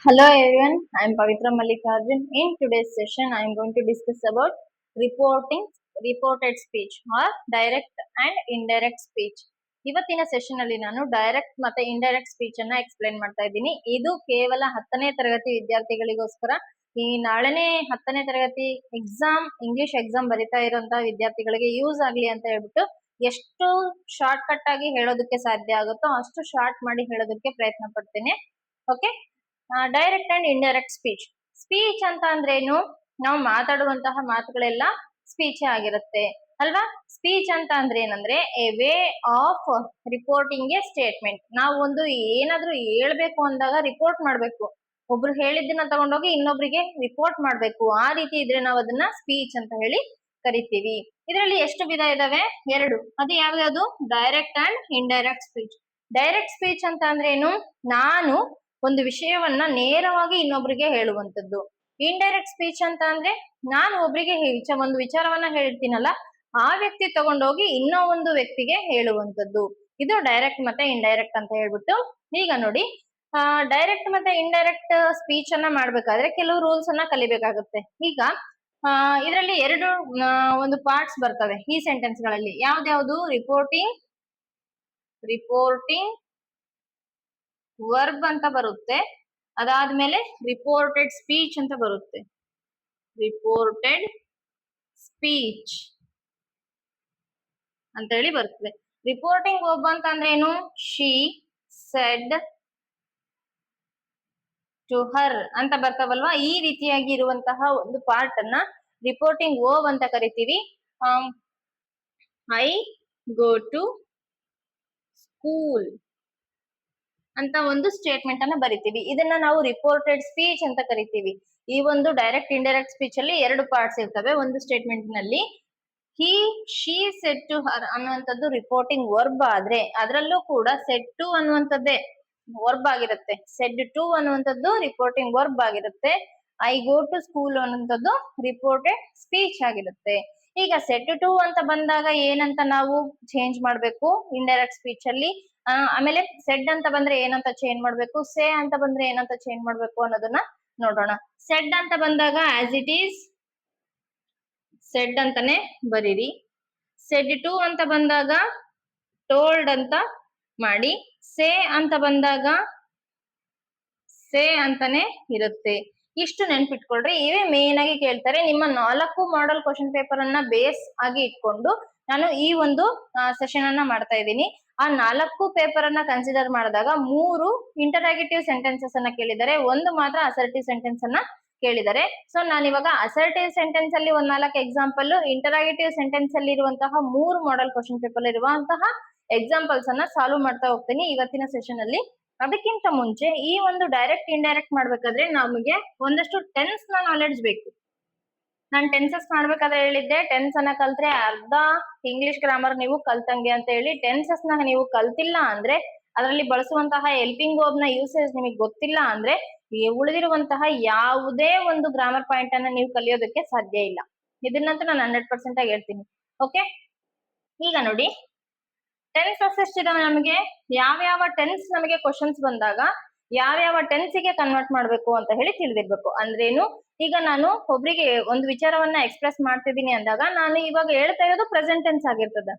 Hello everyone, I am Pavitra Mallikarjun. In today's session, I am going to discuss about reported speech or direct and indirect speech. ಇವತ್ತಿನ session ಅಲ್ಲಿ ನಾನು direct ಮತ್ತೆ indirect speech ಅನ್ನ explain ಮಾಡ್ತಾ ಇದ್ದೀನಿ. ಇದು ಕೇವಲ 10ನೇ ತರಗತಿ ವಿದ್ಯಾರ್ಥಿಗಳಿಗೋಸ್ಕರ. ಈ ನಾಳೆನೇ 10ನೇ ತರಗತಿ ಇಂಗ್ಲಿಷ್ ಎಕ್ಸಾಮ್ ಬರಿತಾ ಇರುವಂತಹ ವಿದ್ಯಾರ್ಥಿಗಳಿಗೆ ಯೂಸ್ ಆಗ್ಲಿ ಅಂತ ಹೇಳ್ಬಿಟ್ಟು ಎಷ್ಟು ಶಾರ್ಟ್ ಕಟ್ ಆಗಿ ಹೇಳೋದಕ್ಕೆ ಸಾಧ್ಯ ಆಗುತ್ತೋ ಅಷ್ಟು ಶಾರ್ಟ್ ಮಾಡಿ ಹೇಳೋದಕ್ಕೆ ಪ್ರಯತ್ನ ಪಡ್ತೇನೆ. Okay, direct and indirect speech ಅಂತ ಅಂದ್ರೆ ಏನು? ನಾವು ಮಾತಾಡುವಂತಹ ಮಾತುಗಳೆಲ್ಲ ಸ್ಪೀಚ್ ಆಗಿರುತ್ತೆ ಅಲ್ವಾ? ಸ್ಪೀಚ್ ಅಂತ ಅಂದ್ರೆ ಏನಂದ್ರೆ A way of reporting A statement. ನಾವು ಒಂದು ಏನಾದ್ರೂ ಹೇಳ್ಬೇಕು ಅಂದಾಗ ರಿಪೋರ್ಟ್ ಮಾಡ್ಬೇಕು. ಒಬ್ರು ಹೇಳಿದ್ದನ್ನ ತಗೊಂಡೋಗಿ ಇನ್ನೊಬ್ರಿಗೆ ರಿಪೋರ್ಟ್ ಮಾಡ್ಬೇಕು. ಆ ರೀತಿ ಇದ್ರೆ ನಾವು ಅದನ್ನ ಸ್ಪೀಚ್ ಅಂತ ಹೇಳಿ ಕರಿತೀವಿ. ಇದರಲ್ಲಿ ಎಷ್ಟು ವಿಧ ಇದಾವೆ? 2. ಅದು ಯಾವ್ಯಾವುದು? Direct and indirect speech. Direct speech ಅಂತ ಅಂದ್ರೆ ಏನು? ನಾನು ಒಂದು ವಿಷಯವನ್ನ ನೇರವಾಗಿ ಇನ್ನೊಬ್ರಿಗೆ ಹೇಳುವಂತದ್ದು. ಇಂಡೈರೆಕ್ಟ್ ಸ್ಪೀಚ್ ಅಂತ ಅಂದ್ರೆ ನಾನು ಒಬ್ರಿಗೆ ಒಂದು ವಿಚಾರವನ್ನ ಹೇಳಿರ್ತೀನಲ್ಲ, ಆ ವ್ಯಕ್ತಿ ತಗೊಂಡೋಗಿ ಇನ್ನೂ ಒಂದು ವ್ಯಕ್ತಿಗೆ ಹೇಳುವಂತದ್ದು. ಇದು ಡೈರೆಕ್ಟ್ ಮತ್ತೆ ಇಂಡೈರೆಕ್ಟ್ ಅಂತ ಹೇಳ್ಬಿಟ್ಟು. ಈಗ ನೋಡಿ, ಡೈರೆಕ್ಟ್ ಮತ್ತೆ ಇಂಡೈರೆಕ್ಟ್ ಸ್ಪೀಚ್ ಅನ್ನ ಮಾಡ್ಬೇಕಾದ್ರೆ ಕೆಲವು ರೂಲ್ಸ್ ಅನ್ನ ಕಲಿಬೇಕಾಗುತ್ತೆ. ಈಗ ಇದರಲ್ಲಿ 2 ಒಂದು ಪಾರ್ಟ್ಸ್ ಬರ್ತವೆ ಈ ಸೆಂಟೆನ್ಸ್ ಗಳಲ್ಲಿ. ಯಾವ್ದ್ಯಾವ್ದು? ರಿಪೋರ್ಟಿಂಗ್ ವರ್ಬ್ ಅಂತ ಬರುತ್ತೆ. ಅದಾದ್ಮೇಲೆ ರಿಪೋರ್ಟೆಡ್ ಸ್ಪೀಚ್ ಅಂತ ಬರುತ್ತೆ. ರಿಪೋರ್ಟೆಡ್ ಸ್ಪೀಚ್ ಅಂತ ಹೇಳಿ ಬರ್ತದೆ. ರಿಪೋರ್ಟಿಂಗ್ ವರ್ಬ್ ಅಂತ ಅಂದ್ರೆ ಏನು? ಶಿ ಸೆಡ್ ಟು ಹರ್ ಅಂತ ಬರ್ತಾವಲ್ವಾ? ಈ ರೀತಿಯಾಗಿ ಇರುವಂತಹ ಒಂದು ಪಾರ್ಟ್ ಅನ್ನ ರಿಪೋರ್ಟಿಂಗ್ ವರ್ಬ್ ಅಂತ ಕರಿತೀವಿ. ಐ ಗೋ ಟು ಸ್ಕೂಲ್ ಅಂತ ಒಂದು ಸ್ಟೇಟ್ಮೆಂಟ್ ಅನ್ನ ಬರಿತೀವಿ. ಇದನ್ನ ನಾವು ರಿಪೋರ್ಟೆಡ್ ಸ್ಪೀಚ್ ಅಂತ ಕರಿತೀವಿ. ಈ ಒಂದು ಡೈರೆಕ್ಟ್ ಇಂಡೈರೆಕ್ಟ್ ಸ್ಪೀಚ್ ಅಲ್ಲಿ 2 ಪಾರ್ಟ್ಸ್ ಇರ್ತವೆ. ಒಂದು ಸ್ಟೇಟ್ಮೆಂಟ್ ನಲ್ಲಿ he she said to her ಅನ್ನುವಂಥದ್ದು ರಿಪೋರ್ಟಿಂಗ್ ವರ್ಬ್ ಆದ್ರೆ, ಅದರಲ್ಲೂ ಕೂಡ ಸೆಡ್ ಟು ಅನ್ನುವಂಥದ್ದೇ ವರ್ಬ್ ಆಗಿರುತ್ತೆ. ಸೆಡ್ ಟು ಅನ್ನುವಂಥದ್ದು ರಿಪೋರ್ಟಿಂಗ್ ವರ್ಬ್ ಆಗಿರುತ್ತೆ. ಐ ಗೋ ಟು ಸ್ಕೂಲ್ ಅನ್ನುವಂಥದ್ದು ರಿಪೋರ್ಟೆಡ್ ಸ್ಪೀಚ್ ಆಗಿರುತ್ತೆ. ಈಗ ಸೆಡ್ ಟು ಅಂತ ಬಂದಾಗ ಏನಂತ ನಾವು ಚೇಂಜ್ ಮಾಡ್ಬೇಕು ಇಂಡೈರೆಕ್ಟ್ ಸ್ಪೀಚ್ ಅಲ್ಲಿ? ಆಮೇಲೆ ಸೆಡ್ ಅಂತ ಬಂದ್ರೆ ಏನಂತ ಚೇಂಜ್ ಮಾಡ್ಬೇಕು, ಸೇ ಅಂತ ಬಂದ್ರೆ ಏನಂತ ಚೇಂಜ್ ಮಾಡ್ಬೇಕು ಅನ್ನೋದನ್ನ ನೋಡೋಣ. ಸೆಡ್ ಅಂತ ಬಂದಾಗ ಆಸ್ ಇಟ್ ಈಸ್ ಸೆಡ್ ಅಂತಾನೆ ಬರೀರಿ. ಸೆಡ್ ಟು ಅಂತ ಬಂದಾಗ ಟೋಲ್ಡ್ ಅಂತ ಮಾಡಿ. ಸೇ ಅಂತ ಬಂದಾಗ ಸೇ ಅಂತಾನೆ ಇರುತ್ತೆ. ಇಷ್ಟು ನೆನ್ಪಿಟ್ಕೊಳ್ರಿ. ಇವೇ ಮೇನ್ ಆಗಿ ಕೇಳ್ತಾರೆ. ನಿಮ್ಮ 4 ಮಾಡೆಲ್ ಕ್ವಶನ್ ಪೇಪರ್ ಅನ್ನ ಬೇಸ್ ಆಗಿ ಇಟ್ಕೊಂಡು ನಾನು ಈ ಒಂದು ಸೆಷನ್ ಅನ್ನ ಮಾಡ್ತಾ ಇದ್ದೀನಿ. ಆ 4 ಪೇಪರ್ ಅನ್ನ ಕನ್ಸಿಡರ್ ಮಾಡಿದಾಗ 3 ಇಂಟರಾಗೇಟಿವ್ ಸೆಂಟೆನ್ಸಸ್ ಅನ್ನ ಕೇಳಿದ್ದಾರೆ, 1 ಮಾತ್ರ ಅಸರ್ಟಿವ್ ಸೆಂಟೆನ್ಸ್ ಅನ್ನ ಕೇಳಿದ್ದಾರೆ. ಸೊ ನಾನು ಇವಾಗ ಅಸರ್ಟಿವ್ ಸೆಂಟೆನ್ಸ್ ಅಲ್ಲಿ 4 ಎಕ್ಸಾಂಪಲ್, ಇಂಟರಾಗೇಟಿವ್ ಸೆಂಟೆನ್ಸ್ ಅಲ್ಲಿ ಇರುವಂತಹ 3 ಮಾಡೆಲ್ ಕ್ವಶನ್ ಪೇಪರ್ ಇರುವಂತಹ ಎಕ್ಸಾಂಪಲ್ಸ್ ಅನ್ನ ಸಾಲ್ವ್ ಮಾಡ್ತಾ ಹೋಗ್ತೀನಿ ಇವತ್ತಿನ ಸೆಷನ್ ಅಲ್ಲಿ. ಅದಕ್ಕಿಂತ ಮುಂಚೆ ಈ ಒಂದು ಡೈರೆಕ್ಟ್ ಇಂಡೈರೆಕ್ಟ್ ಮಾಡ್ಬೇಕಾದ್ರೆ ನಮಗೆ ಒಂದಷ್ಟು ಟೆನ್ಸ್ ನ ನಾಲೆಡ್ಜ್ ಬೇಕು. ನಾನು ಟೆನ್ಸಸ್ ಮಾಡ್ಬೇಕಾದ್ರೆ ಹೇಳಿದ್ದೆ, ಟೆನ್ಸ್ ಅನ್ನ ಕಲ್ತ್ರೆ ಅರ್ಧ ಇಂಗ್ಲಿಷ್ ಗ್ರಾಮರ್ ನೀವು ಕಲ್ತಂಗೆ ಅಂತ ಹೇಳಿ. ಟೆನ್ಸಸ್ ನ ನೀವು ಕಲ್ತಿಲ್ಲ ಅಂದ್ರೆ, ಅದರಲ್ಲಿ ಬಳಸುವಂತಹ ಹೆಲ್ಪಿಂಗ್ ವರ್ಬ್ ನ ಯೂಸೇಜ್ ನಿಮಗೆ ಗೊತ್ತಿಲ್ಲ ಅಂದ್ರೆ, ಉಳಿದಿರುವಂತಹ ಯಾವುದೇ ಒಂದು ಗ್ರಾಮರ್ ಪಾಯಿಂಟ್ ಅನ್ನ ನೀವು ಕಲಿಯೋದಕ್ಕೆ ಸಾಧ್ಯ ಇಲ್ಲ. ಇದನ್ನಂತೂ ನಾನು 100% ಆಗಿ ಹೇಳ್ತೀನಿ. ಓಕೆ, ಈಗ ನೋಡಿ, ಟೆನ್ಸಸ್ ಎಷ್ಟಿದಾವೆ ನಮಗೆ? ಯಾವ ಟೆನ್ಸ್ ನಮಗೆ ಕ್ವಶನ್ಸ್ ಬಂದಾಗ ಯಾವ ಟೆನ್ಸಿಗೆ ಕನ್ವರ್ಟ್ ಮಾಡ್ಬೇಕು ಅಂತ ಹೇಳಿ ತಿಳಿದಿರ್ಬೇಕು. ಅಂದ್ರೇನು? ಈಗ ನಾನು ಒಬ್ರಿಗೆ ಒಂದು ವಿಚಾರವನ್ನ ಎಕ್ಸ್ಪ್ರೆಸ್ ಮಾಡ್ತಿದ್ದೀನಿ ಅಂದಾಗ ನಾನು ಇವಾಗ ಹೇಳ್ತಾ ಇರೋದು ಪ್ರೆಸೆಂಟ್ ಟೆನ್ಸ್ ಆಗಿರ್ತದ.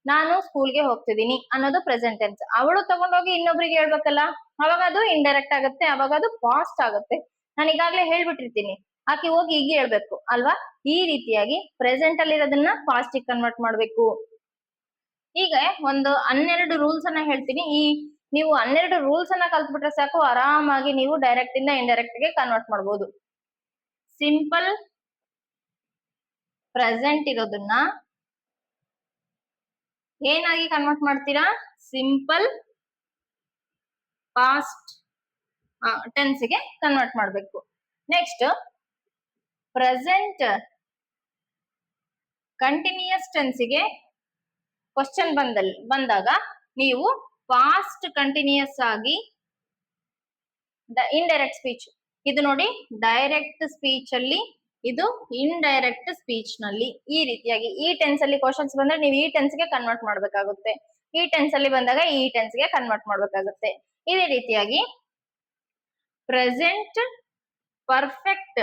ನಾನು ಸ್ಕೂಲ್ಗೆ ಹೋಗ್ತಿದ್ದೀನಿ ಅನ್ನೋದು ಪ್ರೆಸೆಂಟ್ ಟೆನ್ಸ್. ಅವಳು ತಗೊಂಡೋಗಿ ಇನ್ನೊಬ್ರಿಗೆ ಹೇಳ್ಬೇಕಲ್ಲ, ಅವಾಗ ಅದು ಇಂಡೈರೆಕ್ಟ್ ಆಗುತ್ತೆ, ಅವಾಗ ಅದು ಪಾಸ್ಟ್ ಆಗುತ್ತೆ. ನಾನು ಈಗಾಗ್ಲೇ ಹೇಳ್ಬಿಟ್ಟಿರ್ತೀನಿ, ಆಕೆ ಹೋಗಿ ಈಗ ಹೇಳ್ಬೇಕು ಅಲ್ವಾ? ಈ ರೀತಿಯಾಗಿ ಪ್ರೆಸೆಂಟ್ ಅಲ್ಲಿ ಇರೋದನ್ನ ಪಾಸ್ಟ್ ಕನ್ವರ್ಟ್ ಮಾಡ್ಬೇಕು. ಈಗ ಒಂದು 12 ರೂಲ್ಸ್ ಅನ್ನ ಹೇಳ್ತೀನಿ. ನೀವು 12 ರೂಲ್ಸ್ ಅನ್ನ ಕಲ್ತ್ಬಿಟ್ರೆ ಸಾಕು, ಆರಾಮಾಗಿ ನೀವು ಡೈರೆಕ್ಟ್ ಇಂದ ಇಂಡೈರೆಕ್ಟ್ ಗೆ ಕನ್ವರ್ಟ್ ಮಾಡ್ಬೋದು. ಸಿಂಪಲ್ ಪ್ರೆಸೆಂಟ್ ಇರೋದನ್ನ ಏನಾಗಿ ಕನ್ವರ್ಟ್ ಮಾಡ್ತೀರಾ? ಸಿಂಪಲ್ ಪಾಸ್ಟ್ ಟೆನ್ಸ್ ಗೆ ಕನ್ವರ್ಟ್ ಮಾಡ್ಬೇಕು. ನೆಕ್ಸ್ಟ್, ಪ್ರೆಸೆಂಟ್ ಕಂಟಿನ್ಯೂಯಸ್ ಟೆನ್ಸ್ ಗೆ ಕ್ವಶನ್ ಬಂದಾಗ ನೀವು ಪಾಸ್ಟ್ ಕಂಟಿನ್ಯೂಯಸ್ ಆಗಿ ಇಂಡೈರೆಕ್ಟ್ ಸ್ಪೀಚ್. ಇದು ನೋಡಿ, ಡೈರೆಕ್ಟ್ ಸ್ಪೀಚ್ ಅಲ್ಲಿ, ಇದು ಇಂಡೈರೆಕ್ಟ್ ಸ್ಪೀಚ್ ನಲ್ಲಿ. ಈ ರೀತಿಯಾಗಿ ಈ ಟೆನ್ಸ್ ಅಲ್ಲಿ ಕ್ವಶನ್ಸ್ ಬಂದ್ರೆ ನೀವು ಈ ಟೆನ್ಸ್ ಗೆ ಕನ್ವರ್ಟ್ ಮಾಡ್ಬೇಕಾಗುತ್ತೆ. ಈ ಟೆನ್ಸ್ ಅಲ್ಲಿ ಬಂದಾಗ ಈ ಟೆನ್ಸ್ ಗೆ ಕನ್ವರ್ಟ್ ಮಾಡ್ಬೇಕಾಗುತ್ತೆ. ಇದೇ ರೀತಿಯಾಗಿ ಪ್ರೆಸೆಂಟ್ ಪರ್ಫೆಕ್ಟ್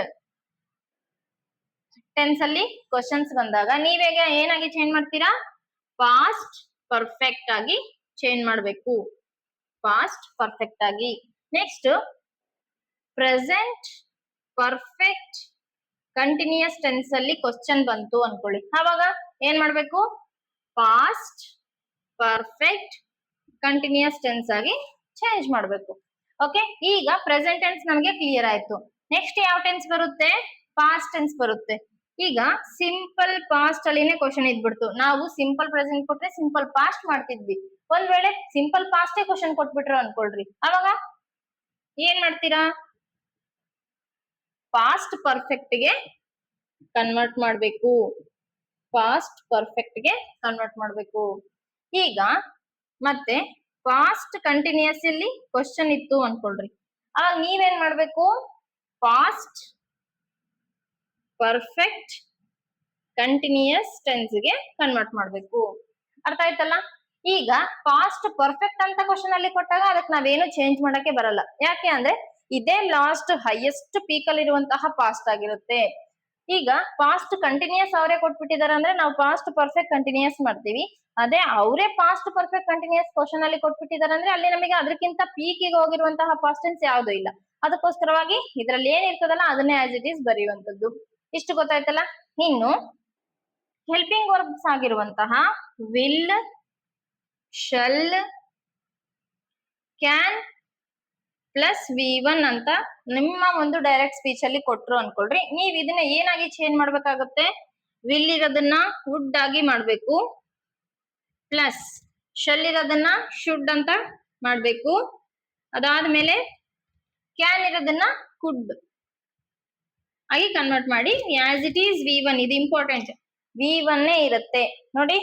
ಟೆನ್ಸ್ ಅಲ್ಲಿ ಕ್ವಶನ್ಸ್ ಬಂದಾಗ ನೀವೇಗ ಏನಾಗಿ ಚೇಂಜ್ ಮಾಡ್ತೀರಾ, ಪಾಸ್ಟ್ ಪರ್ಫೆಕ್ಟ್ ಆಗಿ ಚೇಂಜ್ ಮಾಡಬೇಕು, ಪಾಸ್ಟ್ ಪರ್ಫೆಕ್ಟ್ ಆಗಿ. Next present perfect continuous tense ಅಲ್ಲಿ ಕ್ವಶನ್ ಬಂತು ಅನ್ಕೊಳ್ಳಿ, ಅವಾಗ ಏನ್ ಮಾಡ್ಬೇಕು, ಪಾಸ್ಟ್ ಪರ್ಫೆಕ್ಟ್ ಕಂಟಿನ್ಯೂಸ್ ಟೆನ್ಸ್ ಆಗಿ ಚೇಂಜ್ ಮಾಡಬೇಕು. ಓಕೆ, ಈಗ ಪ್ರೆಸೆಂಟ್ ಟೆನ್ಸ್ ನಮಗೆ ಕ್ಲಿಯರ್ ಆಯ್ತು. ನೆಕ್ಸ್ಟ್ ಯಾವ ಟೆನ್ಸ್ ಬರುತ್ತೆ, ಪಾಸ್ಟ್ ಟೆನ್ಸ್ ಬರುತ್ತೆ. ಈಗ ಸಿಂಪಲ್ ಪಾಸ್ಟ್ ಅಲ್ಲಿನೇ ಕ್ವಶನ್ ಇದ್ಬಿಡ್ತು, ನಾವು ಸಿಂಪಲ್ ಪ್ರೆಸೆಂಟ್ ಕೊಟ್ರೆ ಸಿಂಪಲ್ ಪಾಸ್ಟ್ ಮಾಡ್ತಿದ್ವಿ. ಒಂದ್ ವೇಳೆ ಸಿಂಪಲ್ ಪಾಸ್ಟೇ ಕ್ವಶನ್ ಕೊಟ್ಬಿಟ್ರು ಅನ್ಕೊಳ್ರಿ, ಅವಾಗ ಏನ್ ಮಾಡ್ತೀರಾ, ಪಾಸ್ಟ್ ಪರ್ಫೆಕ್ಟ್ ಗೆ ಕನ್ವರ್ಟ್ ಮಾಡ್ಬೇಕು, ಪಾಸ್ಟ್ ಪರ್ಫೆಕ್ಟ್ ಗೆ ಕನ್ವರ್ಟ್ ಮಾಡ್ಬೇಕು. ಈಗ ಮತ್ತೆ ಪಾಸ್ಟ್ ಕಂಟಿನ್ಯೂಸ್ ಅಲ್ಲಿ ಕ್ವಶನ್ ಇತ್ತು ಅನ್ಕೊಳ್ರಿ, ಅವಾಗ ನೀವೇನ್ ಮಾಡ್ಬೇಕು, ಪಾಸ್ಟ್ ಪರ್ಫೆಕ್ಟ್ ಕಂಟಿನ್ಯೂಸ್ ಟೆನ್ಸ್ ಗೆ ಕನ್ವರ್ಟ್ ಮಾಡ್ಬೇಕು. ಅರ್ಥ ಆಯ್ತಲ್ಲ. ಈಗ ಪಾಸ್ಟ್ ಪರ್ಫೆಕ್ಟ್ ಅಂತ ಕ್ವಶನ್ ಅಲ್ಲಿ ಕೊಟ್ಟಾಗ ಅದಕ್ಕೆ ನಾವೇನು ಚೇಂಜ್ ಮಾಡಕ್ಕೆ ಬರಲ್ಲ, ಯಾಕೆ ಅಂದ್ರೆ ಇದೇ ಲಾಸ್ಟ್ ಹೈಯೆಸ್ಟ್ ಪೀಕ್ ಅಲ್ಲಿ ಇರುವಂತಹ ಪಾಸ್ಟ್ ಆಗಿರುತ್ತೆ. ಈಗ ಪಾಸ್ಟ್ ಕಂಟಿನ್ಯೂಸ್ ಅವರೇ ಕೊಟ್ಬಿಟ್ಟಿದ್ದಾರೆ ಅಂದ್ರೆ ನಾವು ಪಾಸ್ಟ್ ಪರ್ಫೆಕ್ಟ್ ಕಂಟಿನ್ಯೂಸ್ ಮಾಡ್ತೀವಿ. ಅದೇ ಅವರೇ ಪಾಸ್ಟ್ ಪರ್ಫೆಕ್ಟ್ ಕಂಟಿನ್ಯೂಸ್ ಕ್ವಶನ್ ಅಲ್ಲಿ ಕೊಟ್ಬಿಟ್ಟಿದ್ದಾರೆ ಅಂದ್ರೆ ಅಲ್ಲಿ ನಮಗೆ ಅದಕ್ಕಿಂತ ಪೀಕಿಗೆ ಹೋಗಿರುವಂತಹ ಪಾಸ್ಟ್ ಟೆನ್ಸ್ ಯಾವ್ದು ಇಲ್ಲ. ಅದಕ್ಕೋಸ್ಕರವಾಗಿ ಇದ್ರಲ್ಲಿ ಏನಿರ್ತದಲ್ಲ ಅದನ್ನೇ ಆಸ್ ಇಟ್ ಈಸ್ ಬರೆಯುವಂತದ್ದು. ಇಷ್ಟು ಗೊತ್ತಾಯ್ತಲ್ಲ. ಇನ್ನು ಹೆಲ್ಪಿಂಗ್ ವರ್ಬ್ಸ್ ಆಗಿರುವಂತಹ will, shall, can plus V1 ಅಂತ ನಿಮ್ಮ ಒಂದು ಡೈರೆಕ್ಟ್ ಸ್ಪೀಚ್ ಅಲ್ಲಿ ಕೊಟ್ರು ಅನ್ಕೊಳ್ರಿ, ನೀವ್ ಇದನ್ನ ಏನಾಗಿ ಚೇಂಜ್ ಮಾಡ್ಬೇಕಾಗುತ್ತೆ, ವಿಲ್ ಇರೋದನ್ನ ವುಡ್ ಆಗಿ ಮಾಡ್ಬೇಕು, ಪ್ಲಸ್ ಶಲ್ ಇರೋದನ್ನ ಶುಡ್ ಅಂತ ಮಾಡ್ಬೇಕು, ಅದಾದ್ಮೇಲೆ ಕ್ಯಾನ್ ಇರೋದನ್ನ ಕುಡ್ ಆಗಿ ಕನ್ವರ್ಟ್ ಮಾಡಿ ಆಸ್ ಇಟ್ ಈಸ್ V1. ಇದು ಇಂಪಾರ್ಟೆಂಟ್, V1 ಇರುತ್ತೆ ನೋಡಿ,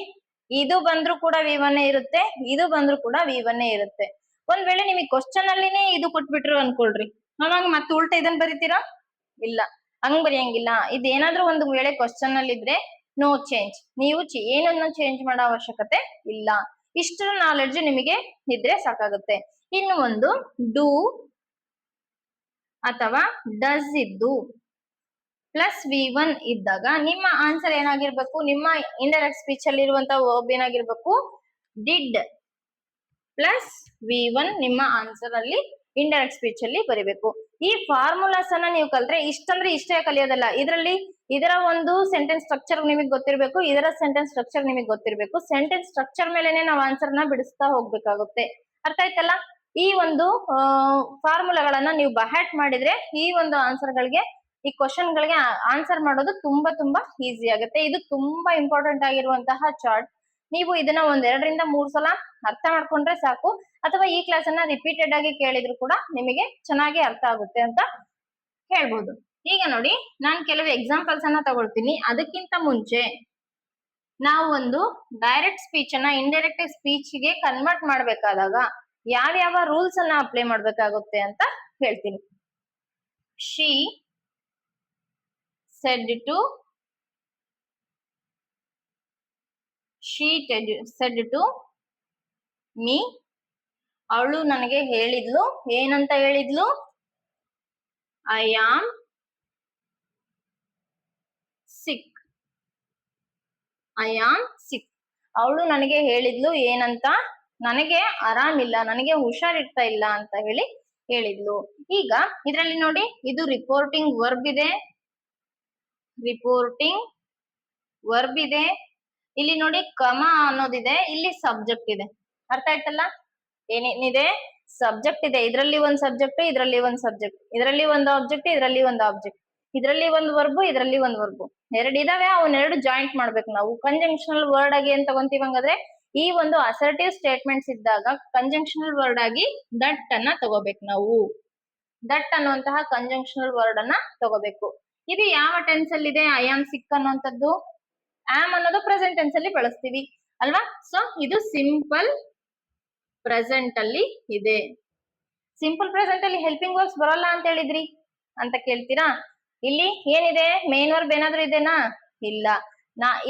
ಇದು ಬಂದ್ರು ಕೂಡ V1 ಇರುತ್ತೆ, ಇದು ಬಂದ್ರು ಕೂಡ V1 ಇರುತ್ತೆ. ಒಂದ್ ವೇಳೆ ನಿಮಗೆ ಕ್ವಶನ್ ಅಲ್ಲಿನೇ ಇದು ಕೊಟ್ಬಿಟ್ರು ಅನ್ಕೊಳ್ರಿ, ಅವಾಗ ಮತ್ತೆ ಉಲ್ಟಾ ಇದನ್ನ ಬರೀತೀರಾ, ಇಲ್ಲ ಹಂಗ್ ಬರೆಯಂಗಿಲ್ಲ. ಇದೇನಾದ್ರೂ ಒಂದು ವೇಳೆ ಕ್ವಶನ್ ಅಲ್ಲಿ ಇದ್ರೆ ನೋ ಚೇಂಜ್, ನೀವು ಏನನ್ನ ಚೇಂಜ್ ಮಾಡೋ ಅವಶ್ಯಕತೆ ಇಲ್ಲ. ಇಷ್ಟರ ನಾಲೆಡ್ಜ್ ನಿಮಗೆ ಇದ್ರೆ ಸಾಕಾಗುತ್ತೆ. ಇನ್ನು ಒಂದು ಡೂ ಅಥವಾ ಡಸ್ ಇದ್ದು ಪ್ಲಸ್ V1 ಇದ್ದಾಗ ನಿಮ್ಮ ಆನ್ಸರ್ ಏನಾಗಿರ್ಬೇಕು, ನಿಮ್ಮ ಇಂಡೈರೆಕ್ಟ್ ಸ್ಪೀಚ್ ಅಲ್ಲಿ ಇರುವಂತಹ ವರ್ಬ್ ಏನಾಗಿರ್ಬೇಕು, ಡಿಡ್ ಪ್ಲಸ್ V1 ನಿಮ್ಮ ಆನ್ಸರ್ ಅಲ್ಲಿ ಇಂಡೈರೆಕ್ಟ್ ಸ್ಪೀಚ್ ಅಲ್ಲಿ ಬರೀಬೇಕು. ಈ ಫಾರ್ಮುಲಾಸ್ ಅನ್ನ ನೀವು ಕಲ್ತ್ರೆ ಇಷ್ಟಂದ್ರೆ ಇಷ್ಟೇ ಕಲಿಯೋದಲ್ಲ, ಇದರಲ್ಲಿ ಇದರ ಒಂದು ಸೆಂಟೆನ್ಸ್ ಸ್ಟ್ರಕ್ಚರ್ ನಿಮಗೆ ಗೊತ್ತಿರಬೇಕು, ಇದರ ಸೆಂಟೆನ್ಸ್ ಸ್ಟ್ರಕ್ಚರ್ ನಿಮಗೆ ಗೊತ್ತಿರಬೇಕು. ಸೆಂಟೆನ್ಸ್ ಸ್ಟ್ರಕ್ಚರ್ ಮೇಲೆನೆ ನಾವು ಆನ್ಸರ್ ನ ಬಿಡಿಸ್ತಾ ಹೋಗ್ಬೇಕಾಗುತ್ತೆ. ಅರ್ಥ ಆಯ್ತಲ್ಲ. ಈ ಒಂದು ಫಾರ್ಮುಲಾಗಳನ್ನ ನೀವು ಬಹ್ಯಾಟ್ ಮಾಡಿದ್ರೆ ಈ ಒಂದು ಆನ್ಸರ್ ಗಳಿಗೆ, ಈ ಕ್ವಶನ್ ಗಳಿಗೆ ಆನ್ಸರ್ ಮಾಡೋದು ತುಂಬಾ ತುಂಬಾ ಈಸಿ ಆಗುತ್ತೆ. ಇದು ತುಂಬಾ ಇಂಪಾರ್ಟೆಂಟ್ ಆಗಿರುವಂತಹ ಚಾರ್ಟ್. ನೀವು ಇದನ್ನ ಒಂದ್ 2-3 ಸಲ ಅರ್ಥ ಮಾಡ್ಕೊಂಡ್ರೆ ಸಾಕು, ಅಥವಾ ಈ ಕ್ಲಾಸ್ ಅನ್ನ ರಿಪೀಟೆಡ್ ಆಗಿ ಕೇಳಿದ್ರು ಕೂಡ ನಿಮಗೆ ಚೆನ್ನಾಗಿ ಅರ್ಥ ಆಗುತ್ತೆ ಅಂತ ಹೇಳ್ಬೋದು. ಈಗ ನೋಡಿ, ನಾನು ಕೆಲವು ಎಕ್ಸಾಂಪಲ್ಸ್ ಅನ್ನ ತಗೊಳ್ತೀನಿ. ಅದಕ್ಕಿಂತ ಮುಂಚೆ ನಾವು ಒಂದು ಡೈರೆಕ್ಟ್ ಸ್ಪೀಚ್ ಅನ್ನ ಇಂಡೈರೆಕ್ಟ್ ಸ್ಪೀಚ್ ಗೆ ಕನ್ವರ್ಟ್ ಮಾಡ್ಬೇಕಾದಾಗ ಯಾವ್ಯಾವ ರೂಲ್ಸ್ ಅನ್ನ ಅಪ್ಲೈ ಮಾಡ್ಬೇಕಾಗುತ್ತೆ ಅಂತ ಹೇಳ್ತೀನಿ. She said to, she said to me, ಅವಳು ನನಗೆ ಹೇಳಿದ್ಲು. ಏನಂತ ಹೇಳಿದ್ಲು, I am sick, I am sick. ಅವಳು ನನಗೆ ಹೇಳಿದ್ಲು ಏನಂತ, ನನಗೆ ಆರಾಮಿಲ್ಲ, ನನಗೆ ಹುಷಾರಿರ್ತಾ ಇಲ್ಲ ಅಂತ ಹೇಳಿ ಹೇಳಿದ್ಲು. ಈಗ ಇದರಲ್ಲಿ ನೋಡಿ, ಇದು ರಿಪೋರ್ಟಿಂಗ್ ವರ್ಬ್ ಇದೆ, ರಿಪೋರ್ಟಿಂಗ್ ವರ್ಬ್ ಇದೆ. ಇಲ್ಲಿ ನೋಡಿ ಕಮ ಅನ್ನೋದಿದೆ, ಇಲ್ಲಿ ಸಬ್ಜೆಕ್ಟ್ ಇದೆ. ಅರ್ಥ ಆಯ್ತಲ್ಲ. ಏನೇನಿದೆ, ಸಬ್ಜೆಕ್ಟ್ ಇದೆ, ಇದರಲ್ಲಿ ಒಂದು ಸಬ್ಜೆಕ್ಟ್, ಇದರಲ್ಲಿ ಒಂದು ಸಬ್ಜೆಕ್ಟ್, ಇದರಲ್ಲಿ ಒಂದು ಆಬ್ಜೆಕ್ಟ್, ಇದರಲ್ಲಿ ಒಂದು ಆಬ್ಜೆಕ್ಟ್, ಇದರಲ್ಲಿ ಒಂದು ವರ್ಬು, ಇದರಲ್ಲಿ ಒಂದು ವರ್ಬು, ಎರಡು ಇದಾವೆ. ಅವನ್ನೆರಡು ಜಾಯಿಂಟ್ ಮಾಡ್ಬೇಕು ನಾವು. ಕಂಜಂಕ್ಷನಲ್ ವರ್ಡ್ ಆಗಿ ಏನ್ ತಗೊಂತೀವಿ ಹಂಗಾದ್ರೆ, ಈ ಒಂದು ಅಸರ್ಟಿವ್ ಸ್ಟೇಟ್ಮೆಂಟ್ಸ್ ಇದ್ದಾಗ ಕಂಜಂಕ್ಷನಲ್ ವರ್ಡ್ ಆಗಿ ದಟ್ ಅನ್ನ ತಗೋಬೇಕು ನಾವು. ದಟ್ ಅನ್ನುವಂತಹ ಕಂಜಂಕ್ಷನಲ್ ವರ್ಡ್ ಅನ್ನ ತಗೋಬೇಕು. ಇದು ಯಾವ ಟೆನ್ಸ್ ಅಲ್ಲಿ ಇದೆ, ಐ ಆಮ್ ಸಿಕ್ ಅನ್ನುವಂಥದ್ದು. ಆಮ್ ಅನ್ನೋದು ಪ್ರೆಸೆಂಟ್ ಟೆನ್ಸ್ ಅಲ್ಲಿ ಬಳಸ್ತೀವಿ ಅಲ್ವಾ. ಸೊ ಇದು ಸಿಂಪಲ್ ಪ್ರೆಸೆಂಟ್ ಅಲ್ಲಿ ಇದೆ. ಸಿಂಪಲ್ ಪ್ರೆಸೆಂಟ್ ಅಲ್ಲಿ ಹೆಲ್ಪಿಂಗ್ ವರ್ಬ್ಸ್ ಬರಲ್ಲ ಅಂತ ಹೇಳಿದ್ರಿ ಅಂತ ಕೇಳ್ತೀರಾ. ಇಲ್ಲಿ ಏನಿದೆ, ಮೇನ್ ವರ್ಬ್ ಏನಾದ್ರೂ ಇದೆನಾ, ಇಲ್ಲ.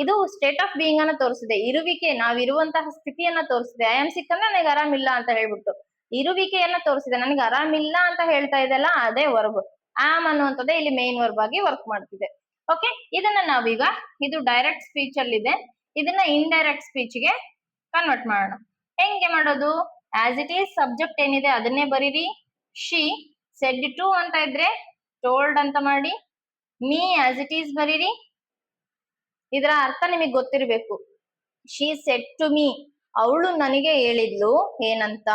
ಇದು ಸ್ಟೇಟ್ ಆಫ್ ಬೀಯಿಂಗ್ ಅನ್ನ ತೋರಿಸಿದೆ, ಇರುವಿಕೆ, ನಾವಿರುವಂತಹ ಸ್ಥಿತಿಯನ್ನ ತೋರಿಸಿದೆ. ಐ ಆಮ್ ಸಿಕ್ ಅಂದ್ರೆ ನನಗೆ ಆರಾಮಿಲ್ಲ ಅಂತ ಹೇಳ್ಬಿಟ್ಟು. ಇರುವಿಕೆಯನ್ನ ತೋರಿಸಿದೆ. ನನಗೆ ಆರಾಮಿಲ್ಲ ಅಂತ ಹೇಳ್ತಾ ಇದೆಲ್ಲ ಅದೇ ವರ್ಬ್. ಆಮ್ ಅನ್ನುವಂಥದ್ದೇ ಇಲ್ಲಿ ಮೇನ್ ವರ್ಬ್ ಆಗಿ ವರ್ಕ್ ಮಾಡ್ತಿದೆ. ಓಕೆ, ಇದನ್ನ ನಾವೀಗ ಇದು ಡೈರೆಕ್ಟ್ ಸ್ಪೀಚ್ ಅಲ್ಲಿ ಇದೆ, ಇದನ್ನ ಇಂಡೈರೆಕ್ಟ್ ಸ್ಪೀಚ್ ಗೆ ಕನ್ವರ್ಟ್ ಮಾಡೋಣ. ಹೆಂಗೆ ಮಾಡೋದು? ಆಸ್ ಇಟ್ ಈಸ್ ಸಬ್ಜೆಕ್ಟ್ ಏನಿದೆ ಅದನ್ನೇ ಬರೀರಿ. ಶಿ ಸೆಡ್ ಟು ಅಂತ ಇದ್ರೆ ಟೋಲ್ಡ್ ಅಂತ ಮಾಡಿ. ಮೀ ಆಸ್ ಇಟ್ ಈಸ್ ಬರೀರಿ. ಇದರ ಅರ್ಥ ನಿಮಗೆ ಗೊತ್ತಿರಬೇಕು. ಶಿ ಸೆಡ್ ಟು ಮೀ, ಅವಳು ನನಗೆ ಹೇಳಿದ್ಲು ಏನಂತ?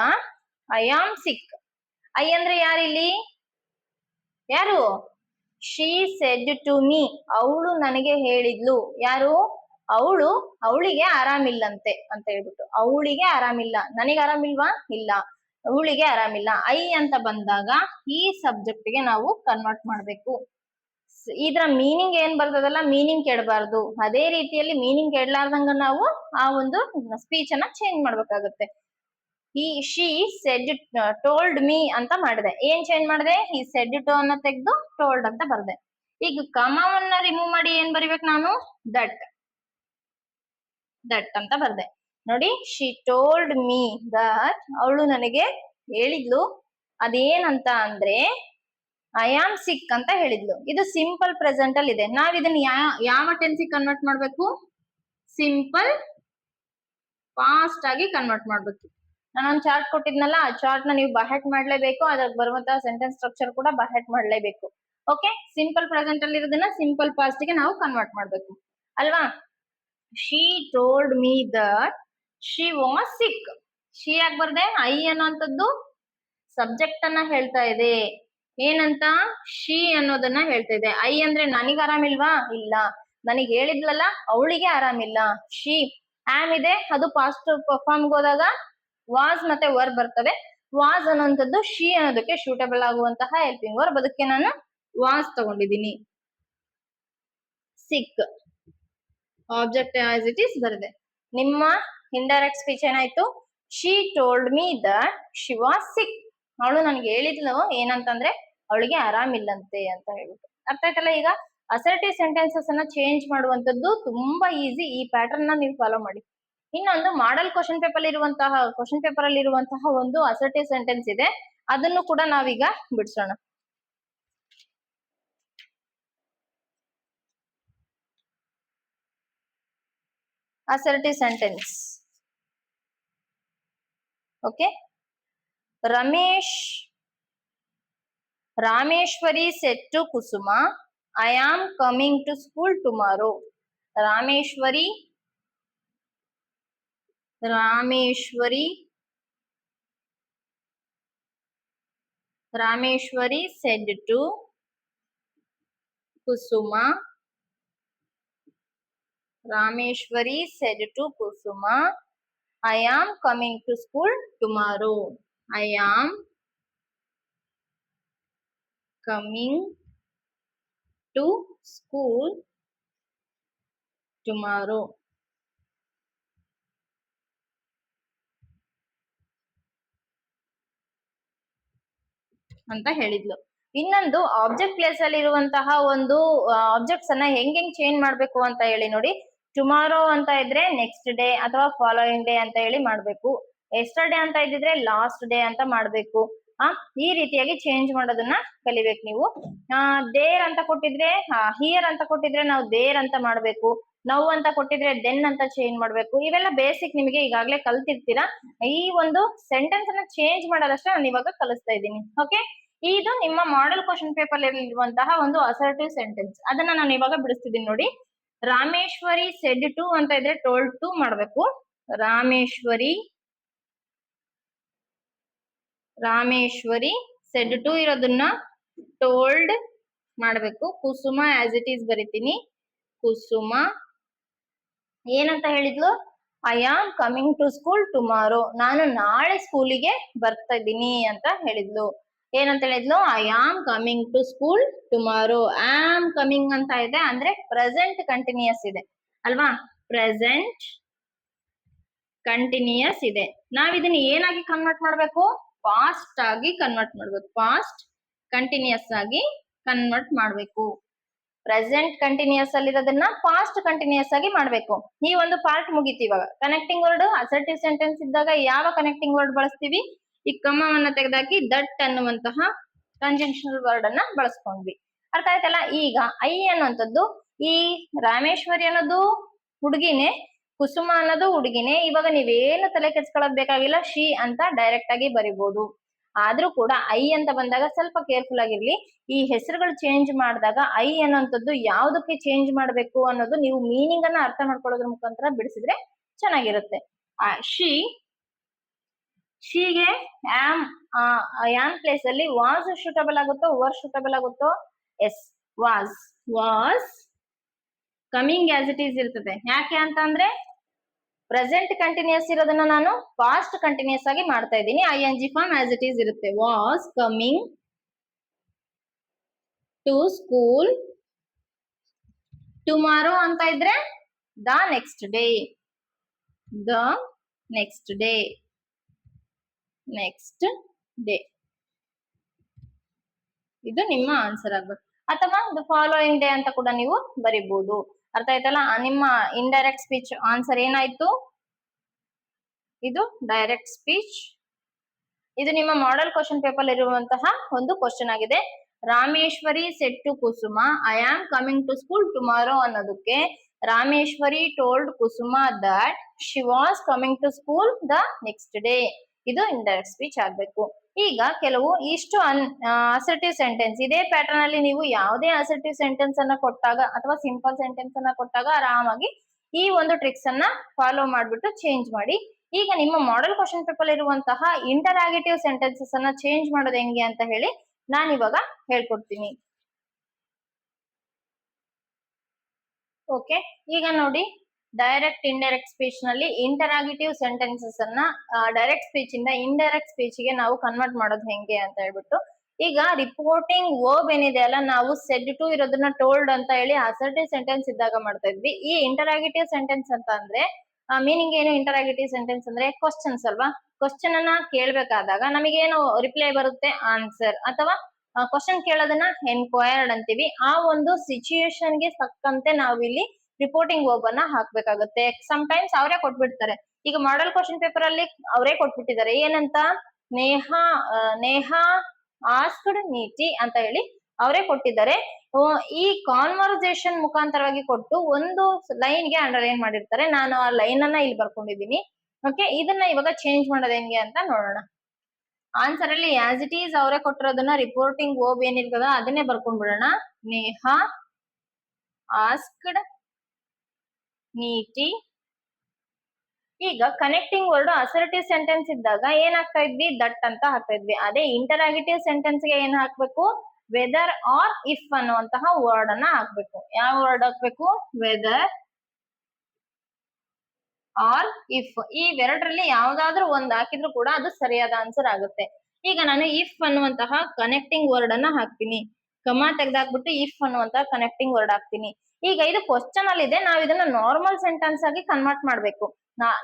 I am sick. ಐ ಅಂದ್ರೆ ಯಾರಿಲ್ಲಿ? ಯಾರು? ಶಿ ಸೆಡ್ ಟು ಮೀ, ಅವಳು ನನಗೆ ಹೇಳಿದ್ಲು. ಯಾರು? ಅವಳು, ಅವಳಿಗೆ ಆರಾಮಿಲ್ಲಂತೆ ಅಂತ ಹೇಳ್ಬಿಟ್ಟು. ಅವಳಿಗೆ ಆರಾಮಿಲ್ಲ, ನನಗೆ ಆರಾಮಿಲ್ವಾ? ಇಲ್ಲ, ಅವಳಿಗೆ ಆರಾಮಿಲ್ಲ. ಐ ಅಂತ ಬಂದಾಗ ಈ ಸಬ್ಜೆಕ್ಟ್ ಗೆ ನಾವು ಕನ್ವರ್ಟ್ ಮಾಡ್ಬೇಕು. ಇದ್ರ ಮೀನಿಂಗ್ ಏನ್ ಬರ್ತದಲ್ಲ, ಮೀನಿಂಗ್ ಕೆಡಬಾರ್ದು. ಅದೇ ರೀತಿಯಲ್ಲಿ ಮೀನಿಂಗ್ ಕೆಡ್ಲಾರ್ದಂಗ ನಾವು ಆ ಒಂದು ಸ್ಪೀಚ್ ಅನ್ನ ಚೇಂಜ್ ಮಾಡ್ಬೇಕಾಗುತ್ತೆ. ಈ ಶಿ ಸೆಡ್ ಟೋಲ್ಡ್ ಮೀ ಅಂತ ಮಾಡಿದೆ. ಏನ್ ಚೇಂಜ್ ಮಾಡಿದೆ? ಈ ಸೆಡ್ ಟು ಅನ್ನ ತೆಗೆದು ಟೋಲ್ಡ್ ಅಂತ ಬರ್ದೆ. ಈಗ ಕಮವನ್ನ ರಿಮೂವ್ ಮಾಡಿ ಏನ್ ಬರಿಬೇಕು ನಾನು? ದಟ್. ದಟ್ ಅಂತ ಬರ್ದೆ. ನೋಡಿ, ಶಿ ಟೋಲ್ಡ್ ಮೀ ದಟ್, ಅವಳು ನನಗೆ ಹೇಳಿದ್ಲು ಅದೇನಂತ ಅಂದ್ರೆ ಐ ಆಮ್ ಸಿಕ್ ಅಂತ ಹೇಳಿದ್ಲು. ಇದು ಸಿಂಪಲ್ ಪ್ರೆಸೆಂಟ್ ಅಲ್ಲಿ ಇದೆ. ನಾವ್ ಇದನ್ನ ಯಾವ ಟೆನ್ಸಿಗೆ ಕನ್ವರ್ಟ್ ಮಾಡ್ಬೇಕು? ಸಿಂಪಲ್ ಫಾಸ್ಟ್ ಆಗಿ ಕನ್ವರ್ಟ್ ಮಾಡ್ಬೇಕು. ನಾನೊಂದು ಚಾರ್ಟ್ ಕೊಟ್ಟಿದ್ನಲ್ಲ, ಆ ಚಾರ್ಟ್ ನ ನೀವು ಬಹೆಟ್ ಮಾಡ್ಲೇಬೇಕು. ಅದ್ರಲ್ಲಿ ಬರುವಂತಹ ಸೆಂಟೆನ್ಸ್ ಸ್ಟ್ರಕ್ಚರ್ ಕೂಡ ಬಹೆಟ್ ಮಾಡ್ಲೇಬೇಕು. ಓಕೆ, ಸಿಂಪಲ್ ಪ್ರೆಸೆಂಟ್ ಅಲ್ಲಿ ಇರೋದನ್ನ ಸಿಂಪಲ್ ಪಾಸ್ಟ್ ಗೆ ನಾವು ಕನ್ವರ್ಟ್ ಮಾಡ್ಬೇಕು ಅಲ್ವಾ? She told me that she was sick. She ಯಾಕೆ ಬರ್ದೆ? ಐ ಅನ್ನೋಂಥದ್ದು ಸಬ್ಜೆಕ್ಟ್ ಅನ್ನ ಹೇಳ್ತಾ ಇದೆ. ಏನಂತ? ಶಿ ಅನ್ನೋದನ್ನ ಹೇಳ್ತಾ ಇದೆ. ಐ ಅಂದ್ರೆ ನನಗೆ ಆರಾಮಿಲ್ವಾ? ಇಲ್ಲ, ನನಗೆ ಹೇಳಿದ್ಲಲ್ಲ ಅವಳಿಗೆ ಆರಾಮಿಲ್ಲ. ಶಿ ಆಮ್ ಇದೆ, ಅದು ಪಾಸ್ಟ್ ಫಾರ್ಮ್ ಹೋದಾಗ ವಾಸ್ ಮತ್ತೆ ವರ್ಬ್ ಬರ್ತವೆ. ವಾಸ್ ಅನ್ನೋಂಥದ್ದು ಶಿ ಅನ್ನೋದಕ್ಕೆ ಸೂಟಬಲ್ ಆಗುವಂತಹ ಹೆಲ್ಪಿಂಗ್ ವರ್ಬ್, ಅದಕ್ಕೆ ನಾನು ವಾಸ್ ತಗೊಂಡಿದ್ದೀನಿ. Sick object as it is ಬರದೆ. ನಿಮ್ಮ ಇಂಡೈರೆಕ್ಟ್ ಸ್ಪೀಚ್ ಏನಾಯ್ತು? She told me that she was sick. ಅವಳು ನನಗೆ ಹೇಳಿದ್ಲು ಏನಂತಂದ್ರೆ ಅವಳಿಗೆ ಆರಾಮಿಲ್ಲಂತೆ ಅಂತ ಹೇಳ್ಬಿಟ್ಟು. ಅರ್ಥ ಆಯ್ತಲ್ಲ? ಈಗ ಅಸರ್ಟಿವ್ ಸೆಂಟೆನ್ಸಸ್ ಅನ್ನ ಚೇಂಜ್ ಮಾಡುವಂತದ್ದು ತುಂಬಾ ಈಸಿ. ಈ ಪ್ಯಾಟರ್ನ್ ನ ನೀವು ಫಾಲೋ ಮಾಡಿ. ಇನ್ನೊಂದು ಮಾಡೆಲ್ ಕ್ವಶನ್ ಪೇಪರ್ ಅಲ್ಲಿ ಇರುವಂತಹ ಒಂದು ಅಸರ್ಟಿವ್ ಸೆಂಟೆನ್ಸ್ ಇದೆ, ಅದನ್ನು ಕೂಡ ನಾವೀಗ ಬಿಡಿಸೋಣ. assertive sentence. Okay, Rameshwari said to Kusuma, I am coming to school tomorrow. Rameshwari said to Kusuma, I am coming to school tomorrow. I am coming to school tomorrow. ಅಂತ ಹೇಳಿದ್ಲು. ಇನ್ನೊಂದು object place ಅಲ್ಲಿ ಇರುವಂತಹ ಒಂದು objects ಅನ್ನ ಹೆಂಗ್ change ಮಾಡ್ಬೇಕು ಅಂತ ಹೇಳಿ ನೋಡಿ. ಟುಮಾರೋ ಅಂತ ಇದ್ರೆ ನೆಕ್ಸ್ಟ್ ಡೇ ಅಥವಾ ಫಾಲೋಯಿಂಗ್ ಡೇ ಅಂತ ಹೇಳಿ ಮಾಡ್ಬೇಕು. ಎಸ್ಟರ್ಡೇ ಅಂತ ಇದ್ದಿದ್ರೆ ಲಾಸ್ಟ್ ಡೇ ಅಂತ ಮಾಡ್ಬೇಕು. ಈ ರೀತಿಯಾಗಿ ಚೇಂಜ್ ಮಾಡೋದನ್ನ ಕಲಿಬೇಕು ನೀವು. ದೇರ್ ಅಂತ ಕೊಟ್ಟಿದ್ರೆ, ಹಿಯರ್ ಅಂತ ಕೊಟ್ಟಿದ್ರೆ ನಾವು ದೇರ್ ಅಂತ ಮಾಡ್ಬೇಕು. ನೌ ಅಂತ ಕೊಟ್ಟಿದ್ರೆ ದೆನ್ ಅಂತ ಚೇಂಜ್ ಮಾಡ್ಬೇಕು. ಇವೆಲ್ಲ ಬೇಸಿಕ್ ನಿಮಗೆ ಈಗಾಗಲೇ ಕಲ್ತಿರ್ತೀರಾ. ಈ ಒಂದು ಸೆಂಟೆನ್ಸ್ ಅನ್ನ ಚೇಂಜ್ ಮಾಡೋದಷ್ಟೇ ನಾನು ಇವಾಗ ಕಲಿಸ್ತಾ ಇದ್ದೀನಿ. ಓಕೆ, ಇದು ನಿಮ್ಮ ಮಾಡೆಲ್ ಕ್ವಶನ್ ಪೇಪರ್ ಇರುವಂತಹ ಒಂದು ಅಸರ್ಟಿವ್ ಸೆಂಟೆನ್ಸ್. ಅದನ್ನ ನಾನು ಇವಾಗ ಬಿಡಿಸ್ತಿದ್ದೀನಿ ನೋಡಿ. ರಾಮೇಶ್ವರಿ ಸೆಡ್ ಟು ಅಂತ ಇದ್ರೆ ಟೋಲ್ಡ್ ಟು ಮಾಡ್ಬೇಕು. ರಾಮೇಶ್ವರಿ ಸೆಡ್ ಟು ಇರೋದನ್ನ ಟೋಲ್ಡ್ ಮಾಡ್ಬೇಕು. ಕುಸುಮ ಆಸ್ ಇಟ್ ಈಸ್ ಬರಿತೀನಿ. ಕುಸುಮ ಏನಂತ ಹೇಳಿದ್ಲು? I am coming to school tomorrow. ನಾನು ನಾಳೆ ಸ್ಕೂಲಿಗೆ ಬರ್ತಾ ಇದ್ದೀನಿ ಅಂತ ಹೇಳಿದ್ಲು. ಏನಂತ ಹೇಳಿದ್ಲು? I am coming to school tomorrow. Am coming ಅಂತ ಇದೆ ಅಂದ್ರೆ ಪ್ರೆಸೆಂಟ್ ಕಂಟಿನ್ಯೂಸ್ ಇದೆ ಅಲ್ವಾ? ಪ್ರೆಸೆಂಟ್ ಕಂಟಿನ್ಯೂಸ್ ಇದೆ. ನಾವ್ ಇದನ್ನ ಏನಾಗಿ ಕನ್ವರ್ಟ್ ಮಾಡ್ಬೇಕು? ಪಾಸ್ಟ್ ಆಗಿ ಕನ್ವರ್ಟ್ ಮಾಡ್ಬೇಕು. ಪಾಸ್ಟ್ ಕಂಟಿನ್ಯೂಸ್ ಆಗಿ ಕನ್ವರ್ಟ್ ಮಾಡ್ಬೇಕು. ಪ್ರೆಸೆಂಟ್ ಕಂಟಿನ್ಯೂಸ್ ಅಲ್ಲಿ ಇರೋದನ್ನ ಪಾಸ್ಟ್ ಕಂಟಿನ್ಯೂಸ್ ಆಗಿ ಮಾಡ್ಬೇಕು. ಈ ಒಂದು ಪಾರ್ಟ್ ಮುಗೀತಿ. ಇವಾಗ ಕನೆಕ್ಟಿಂಗ್ ವರ್ಡ್ ಅಸರ್ಟಿವ್ ಸೆಂಟೆನ್ಸ್ ಇದ್ದಾಗ ಯಾವ ಕನೆಕ್ಟಿಂಗ್ ವರ್ಡ್ ಬಳಸ್ತೀವಿ? ಈ ಕಮ್ಮವನ್ನ ತೆಗೆದಾಕಿ ದಟ್ ಅನ್ನುವಂತಹ ಕಂಜಂಕ್ಷನಲ್ ವರ್ಡ್ ಅನ್ನ ಬಳಸ್ಕೊಂಡ್ವಿ. ಅರ್ಥ ಆಯ್ತಲ್ಲ. ಈಗ ಐ ಅನ್ನುವಂಥದ್ದು ಈ ರಾಮೇಶ್ವರಿ ಅನ್ನೋದು ಹುಡುಗಿನೇ, ಕುಸುಮ ಅನ್ನೋದು ಹುಡುಗಿನೇ. ಇವಾಗ ನೀವೇನು ತಲೆ ಕೆಡ್ಸ್ಕೊಳ್ಳೋದ್ ಬೇಕಾಗಿಲ್ಲ, ಶಿ ಅಂತ ಡೈರೆಕ್ಟ್ ಆಗಿ ಬರಿಬಹುದು. ಆದ್ರೂ ಕೂಡ ಐ ಅಂತ ಬಂದಾಗ ಸ್ವಲ್ಪ ಕೇರ್ಫುಲ್ ಆಗಿರ್ಲಿ. ಈ ಹೆಸರುಗಳು ಚೇಂಜ್ ಮಾಡಿದಾಗ ಐ ಅನ್ನೋಂಥದ್ದು ಯಾವ್ದಕ್ಕೆ ಚೇಂಜ್ ಮಾಡ್ಬೇಕು ಅನ್ನೋದು ನೀವು ಮೀನಿಂಗ್ ಅನ್ನ ಅರ್ಥ ಮಾಡ್ಕೊಳ್ಳೋದ್ರ ಮುಖಾಂತರ ಬಿಡಿಸಿದ್ರೆ ಚೆನ್ನಾಗಿರುತ್ತೆ. ಶೀಗೆ ಆಮ್ ಪ್ಲೇಸ್ ಅಲ್ಲಿ ವಾಸ್ ಸೂಟಬಲ್ ಆಗುತ್ತೋ ವರ್ ಸೂಟಬಲ್ ಆಗುತ್ತೋ? Yes, was coming as it is ಇರ್ತದೆ. ಯಾಕೆ ಅಂತ ಅಂದ್ರೆ ಪ್ರೆಸೆಂಟ್ ಕಂಟಿನ್ಯೂಸ್ ಇರೋದನ್ನ ನಾನು ಪಾಸ್ಟ್ ಕಂಟಿನ್ಯೂಸ್ ಆಗಿ ಮಾಡ್ತಾ ಇದ್ದೀನಿ. ING form as it is ಇರುತ್ತೆ. Was coming to school tomorrow ಅಂತ ಇದ್ರೆ the next day, next day ಇದು ನಿಮ್ಮ ಆನ್ಸರ್ ಆಗ್ಬೇಕು. ಅಥವಾ ದ ಫಾಲೋಯಿಂಗ್ ಡೇ ಅಂತ ಕೂಡ ನೀವು ಬರಿಬಹುದು. ಅರ್ಥ ಆಯ್ತಲ್ಲ. ನಿಮ್ಮ ಇಂಡೈರೆಕ್ಟ್ ಸ್ಪೀಚ್ ಆನ್ಸರ್ ಏನಾಯ್ತು? ಇದು ಡೈರೆಕ್ಟ್ ಸ್ಪೀಚ್. ಇದು ನಿಮ್ಮ ಮಾಡೆಲ್ ಕ್ವಶನ್ ಪೇಪರ್ ಇರುವಂತಹ ಒಂದು ಕ್ವಶನ್ ಆಗಿದೆ. Rameshwari said to Kusuma I am coming to school tomorrow ಅನ್ನೋದಕ್ಕೆ Rameshwari told Kusuma that she was coming to school the next day. ಇದು ಇಂಡೈರೆಕ್ಟ್ ಸ್ಪೀಚ್ ಆಗ್ಬೇಕು. ಈಗ ಕೆಲವು ಇಷ್ಟು ಅಸರ್ಟಿವ್ ಸೆಂಟೆನ್ಸ್, ಇದೇ ಪ್ಯಾಟರ್ನ್ ಅಲ್ಲಿ ನೀವು ಯಾವುದೇ ಅಸರ್ಟಿವ್ ಸೆಂಟೆನ್ಸ್ ಅನ್ನ ಕೊಟ್ಟಾಗ ಅಥವಾ ಸಿಂಪಲ್ ಸೆಂಟೆನ್ಸ್ ಅನ್ನ ಕೊಟ್ಟಾಗ ಆರಾಮಾಗಿ ಈ ಒಂದು ಟ್ರಿಕ್ಸ್ ಅನ್ನ ಫಾಲೋ ಮಾಡ್ಬಿಟ್ಟು ಚೇಂಜ್ ಮಾಡಿ. ಈಗ ನಿಮ್ಮ ಮಾಡೆಲ್ ಕ್ವಶನ್ ಪೇಪರ್ ಇರುವಂತಹ ಇಂಟರಾಗೇಟಿವ್ ಸೆಂಟೆನ್ಸಸ್ ಅನ್ನ ಚೇಂಜ್ ಮಾಡೋದು ಹೆಂಗೆ ಅಂತ ಹೇಳಿ ನಾನು ಇವಾಗ ಹೇಳ್ಕೊಡ್ತೀನಿ. ಓಕೆ, ಈಗ ನೋಡಿ ಡೈರೆಕ್ಟ್ ಇಂಡೈರೆಕ್ಟ್ ಸ್ಪೀಚ್ ನಲ್ಲಿ ಇಂಟರಾಗೇಟಿವ್ ಸೆಂಟೆನ್ಸಸ್ ಅನ್ನ ಡೈರೆಕ್ಟ್ ಸ್ಪೀಚ್ ಇಂದ ಇಂಡೈರೆಕ್ಟ್ ಸ್ಪೀಚ್ ಗೆ ನಾವು ಕನ್ವರ್ಟ್ ಮಾಡೋದು ಹೆಂಗೆ ಅಂತ ಹೇಳ್ಬಿಟ್ಟು, ಈಗ ರಿಪೋರ್ಟಿಂಗ್ ವರ್ಬ್ ಏನಿದೆ ಅಲ್ಲ, ನಾವು ಸೆಡ್ ಟು ಇರೋದನ್ನ ಟೋಲ್ಡ್ ಅಂತ ಹೇಳಿ ಅಸರ್ಟಿವ್ ಸೆಂಟೆನ್ಸ್ ಇದ್ದಾಗ ಮಾಡ್ತಾ ಇದ್ವಿ. ಈ ಇಂಟರಾಗೇಟಿವ್ ಸೆಂಟೆನ್ಸ್ ಅಂತ ಅಂದ್ರೆ ಮೀನಿಂಗ್ ಏನು? ಇಂಟರಾಗೇಟಿವ್ ಸೆಂಟೆನ್ಸ್ ಅಂದ್ರೆ ಕ್ವಶನ್ಸ್ ಅಲ್ವಾ. ಕ್ವಶನ್ ಅನ್ನ ಕೇಳ್ಬೇಕಾದಾಗ ನಮಗೇನು ರಿಪ್ಲೈ ಬರುತ್ತೆ? ಆನ್ಸರ್. ಅಥವಾ ಕ್ವಶನ್ ಕೇಳೋದನ್ನ ಎನ್ಕ್ವೈರ್ಡ್ ಅಂತೀವಿ. ಆ ಒಂದು ಸಿಚುಯೇಷನ್ ಗೆ ತಕ್ಕಂತೆ ನಾವು ಇಲ್ಲಿ ರಿಪೋರ್ಟಿಂಗ್ ವರ್ಬ್ ಅನ್ನ ಹಾಕ್ಬೇಕಾಗುತ್ತೆ. ಸಮ್ ಟೈಮ್ಸ್ ಅವರೇ ಕೊಟ್ಬಿಡ್ತಾರೆ. ಈಗ ಮಾಡೆಲ್ ಕ್ವಶನ್ ಪೇಪರ್ ಅಲ್ಲಿ ಅವರೇ ಕೊಟ್ಬಿಟ್ಟಿದ್ದಾರೆ. ಏನಂತ? ನೇಹಾ ಆಸ್ಕ್ಡ್ ನೀತಿ ಅಂತ ಹೇಳಿ ಅವರೇ ಕೊಟ್ಟಿದ್ದಾರೆ. ಈ ಕಾನ್ವರ್ಸೇಷನ್ ಮುಖಾಂತರವಾಗಿ ಕೊಟ್ಟು ಒಂದು ಲೈನ್ ಗೆ ಅಂಡರ್ಲೈನ್ ಮಾಡಿರ್ತಾರೆ. ನಾನು ಆ ಲೈನ್ ಅನ್ನ ಇಲ್ಲಿ ಬರ್ಕೊಂಡಿದ್ದೀನಿ. ಓಕೆ, ಇದನ್ನ ಇವಾಗ ಚೇಂಜ್ ಮಾಡೋದು ಹೆಂಗೆ ಅಂತ ನೋಡೋಣ. ಆನ್ಸರ್ ಅಲ್ಲಿ ಆಸ್ ಇಟ್ ಈಸ್ ಅವರೇ ಕೊಟ್ಟಿರೋದನ್ನ ರಿಪೋರ್ಟಿಂಗ್ ವರ್ಬ್ ಏನಿರ್ತದ ಅದನ್ನೇ ಬರ್ಕೊಂಡ್ಬಿಡೋಣ. ನೇಹಾ ಆಸ್ಕ್ಡ್ ನೀತಿ. ಈಗ ಕನೆಕ್ಟಿಂಗ್ ವರ್ಡ್ ಅಸರ್ಟಿವ್ ಸೆಂಟೆನ್ಸ್ ಇದ್ದಾಗ ಏನಾಗ್ತಾ ಇದ್ವಿ? ದಟ್ ಅಂತ ಹಾಕ್ತಾ ಇದ್ವಿ. ಅದೇ ಇಂಟರಾಗೇಟಿವ್ ಸೆಂಟೆನ್ಸ್ ಗೆ ಏನ್ ಹಾಕ್ಬೇಕು? ವೆದರ್ ಆರ್ ಇಫ್ ಅನ್ನುವಂತಹ ವರ್ಡ್ ಅನ್ನ ಹಾಕ್ಬೇಕು. ಯಾವ ವರ್ಡ್ ಹಾಕ್ಬೇಕು? Whether or if. ಈ ಎರಡರಲ್ಲಿ ಯಾವ್ದಾದ್ರು ಒಂದ್ ಹಾಕಿದ್ರು ಕೂಡ ಅದು ಸರಿಯಾದ ಆನ್ಸರ್ ಆಗುತ್ತೆ. ಈಗ ನಾನು ಇಫ್ ಅನ್ನುವಂತಹ ಕನೆಕ್ಟಿಂಗ್ ವರ್ಡ್ ಅನ್ನ ಹಾಕ್ತೀನಿ. ಕಮ ತೆಗೆದಾಕ್ಬಿಟ್ಟು ಇಫ್ ಅನ್ನುವಂತಹ ಕನೆಕ್ಟಿಂಗ್ ವರ್ಡ್ ಹಾಕ್ತೀನಿ. ಈಗ ಇದು ಕ್ವಶನ್ ಅಲ್ಲಿ ಇದೆ, ನಾವು ಇದನ್ನ ನಾರ್ಮಲ್ ಸೆಂಟೆನ್ಸ್ ಆಗಿ ಕನ್ವರ್ಟ್ ಮಾಡ್ಬೇಕು.